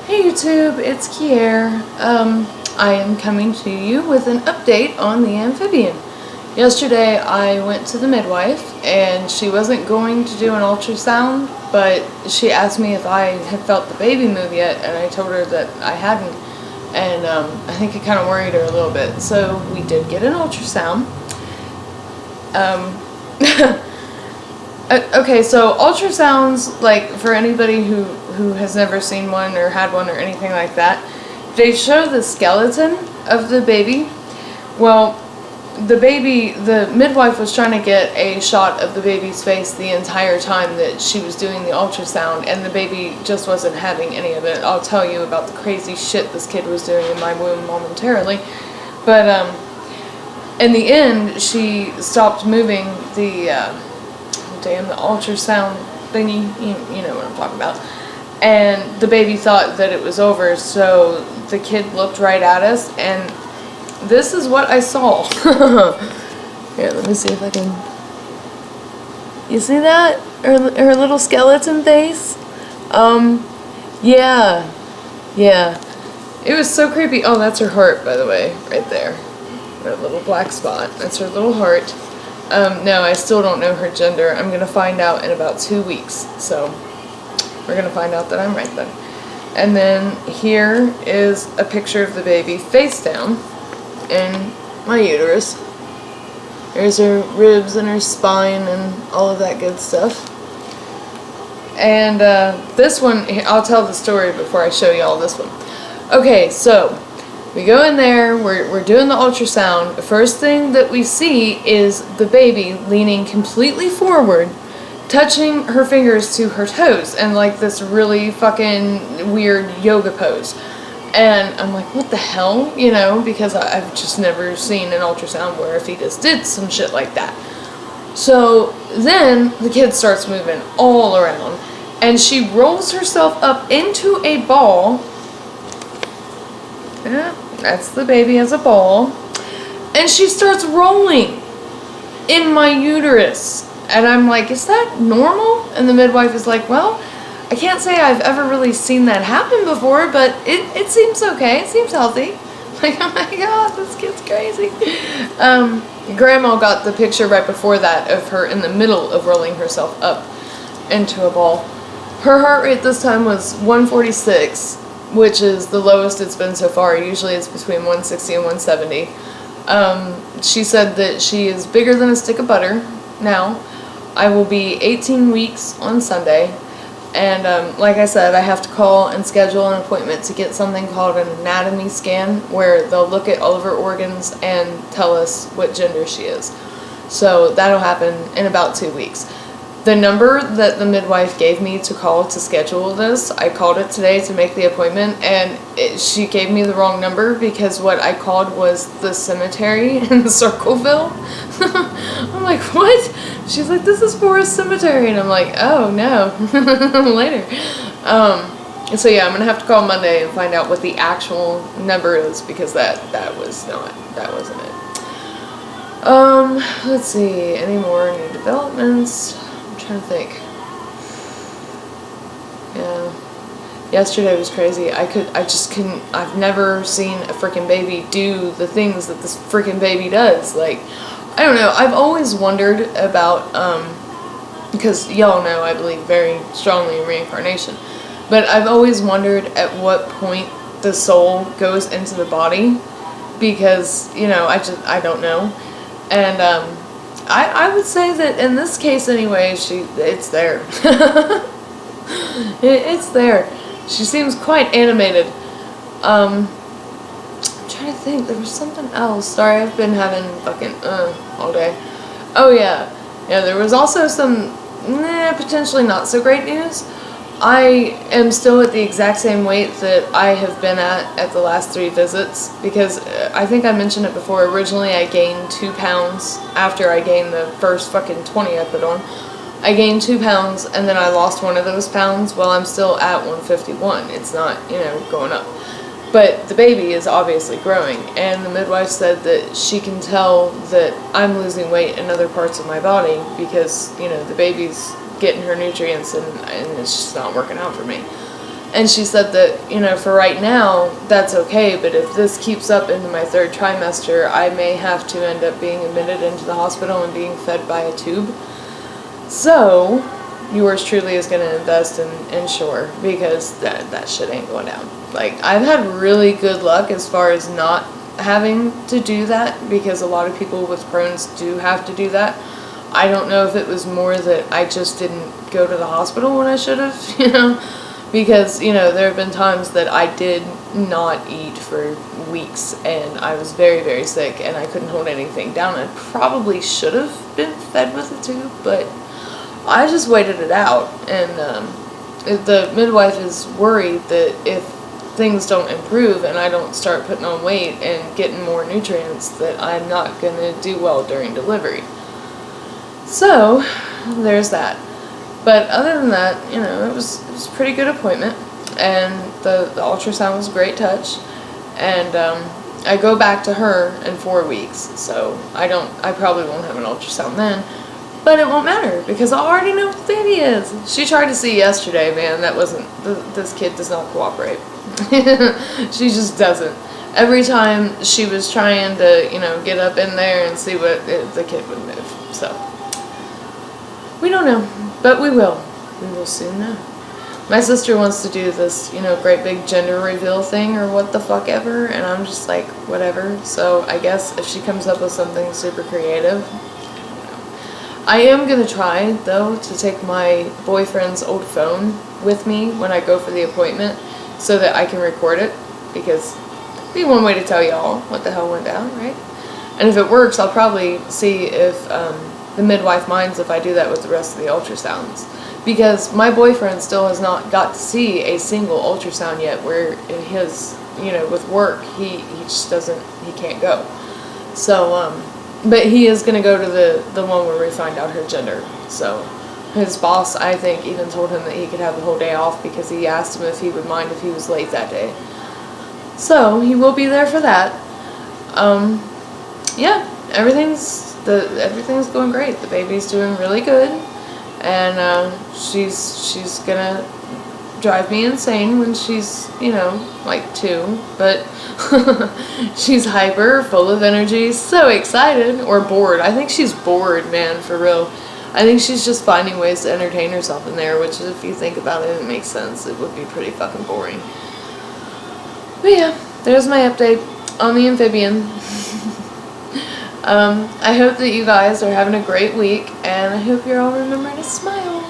Hey YouTube, it's Kier. I am coming to you with an update on the Amphibian. Yesterday I went to the midwife and she wasn't going to do an ultrasound, but she asked me if I had felt the baby move yet, and I told her that I hadn't, and I think it kind of worried her a little bit. So we did get an ultrasound. Okay, so ultrasounds, like, for anybody who has never seen one or had one or anything like that, they show the skeleton of the baby. Well, the midwife was trying to get a shot of the baby's face the entire time that she was doing the ultrasound, and the baby just wasn't having any of it. I'll tell you about the crazy shit this kid was doing in my womb momentarily. But, in the end, she stopped moving the ultrasound thingy, you know what I'm talking about. And the baby thought that it was over, so the kid looked right at us, and this is what I saw. Here, let me see if I can... You see that? Her little skeleton face? Yeah. It was so creepy. Oh, that's her heart, by the way, right there. That little black spot. That's her little heart. No, I still don't know her gender. I'm going to find out in about 2 weeks. So, we're going to find out that I'm right then. And then here is a picture of the baby face down in my uterus. There's her ribs and her spine and all of that good stuff. And this one, I'll tell the story before I show you all this one. Okay, so... we go in there, we're doing the ultrasound. The first thing that we see is the baby leaning completely forward, touching her fingers to her toes, and like this really fucking weird yoga pose. And I'm like, what the hell? You know, because I've just never seen an ultrasound where a fetus did some shit like that. So then the kid starts moving all around, and she rolls herself up into a ball. Yeah, that's the baby as a ball. And she starts rolling in my uterus. And I'm like, is that normal? And the midwife is like, well, I can't say I've ever really seen that happen before, but it seems okay. It seems healthy. Like, oh my god, this kid's crazy. Grandma got the picture right before that of her in the middle of rolling herself up into a ball. Her heart rate this time was 146. Which is the lowest it's been so far. Usually it's between 160 and 170. She said that she is bigger than a stick of butter now. I will be 18 weeks on Sunday. And like I said, I have to call and schedule an appointment to get something called an anatomy scan, where they'll look at all of her organs and tell us what gender she is. So that'll happen in about 2 weeks. The number that the midwife gave me to call to schedule this, I called it today to make the appointment, and she gave me the wrong number because what I called was the cemetery in Circleville. I'm like, what? She's like, this is for a cemetery, and I'm like, oh no, later. So yeah, I'm gonna have to call Monday and find out what the actual number is, because that wasn't it. Let's see, any more new developments? I'm trying to think. Yeah. Yesterday was crazy. I've never seen a freaking baby do the things that this freaking baby does. Like, I don't know. I've always wondered about, because y'all know I believe very strongly in reincarnation, but I've always wondered at what point the soul goes into the body, because, you know, I don't know. And, I would say that in this case anyway, it's there. It's there. She seems quite animated. I'm trying to think, there was something else. Sorry, I've been having fucking all day. Oh yeah. Yeah, there was also some potentially not so great news. I am still at the exact same weight that I have been at the last 3 visits, because I think I mentioned it before. Originally I gained 2 pounds after I gained the first fucking 20 I put on. I gained 2 pounds, and then I lost one of those pounds. Well, I'm still at 151. It's not, you know, going up. But the baby is obviously growing, and the midwife said that she can tell that I'm losing weight in other parts of my body because, you know, the baby's getting her nutrients and it's just not working out for me. And she said that, you know, for right now, that's okay, but if this keeps up into my 3rd trimester, I may have to end up being admitted into the hospital and being fed by a tube. So, yours truly is going to invest in Ensure, because that shit ain't going down. Like, I've had really good luck as far as not having to do that, because a lot of people with Crohn's do have to do that. I don't know if it was more that I just didn't go to the hospital when I should have, you know, because, you know, there have been times that I did not eat for weeks and I was very, very sick and I couldn't hold anything down. I probably should have been fed with a tube, but I just waited it out. And the midwife is worried that if things don't improve and I don't start putting on weight and getting more nutrients, that I'm not going to do well during delivery. So, there's that. But other than that, you know, it was a pretty good appointment, and the ultrasound was a great touch, and I go back to her in 4 weeks, so I probably won't have an ultrasound then, but it won't matter, because I already know what the baby is. She tried to see yesterday, man, that wasn't, this kid does not cooperate. She just doesn't. Every time she was trying to, you know, get up in there and see what, the kid would move, so. We don't know, but we will. We will soon know. My sister wants to do this, you know, great big gender reveal thing or what the fuck ever, and I'm just like, whatever. So I guess if she comes up with something super creative, I am going to try, though, to take my boyfriend's old phone with me when I go for the appointment so that I can record it, because it'd be one way to tell y'all what the hell went down, right? And if it works, I'll probably see if the midwife minds if I do that with the rest of the ultrasounds. Because my boyfriend still has not got to see a single ultrasound yet, where in his, you know, with work, he just doesn't, he can't go. So, but he is going to go to the one where we find out her gender. So, his boss, I think, even told him that he could have the whole day off, because he asked him if he would mind if he was late that day. So, he will be there for that. Yeah, everything's going great. The baby's doing really good, and she's gonna drive me insane when she's, you know, like 2, but she's hyper, full of energy, so excited, or bored. I think she's bored, man, for real. I think she's just finding ways to entertain herself in there, which, if you think about it, it makes sense. It would be pretty fucking boring. But yeah, there's my update on the Amphibian. I hope that you guys are having a great week, and I hope you're all remembering to smile.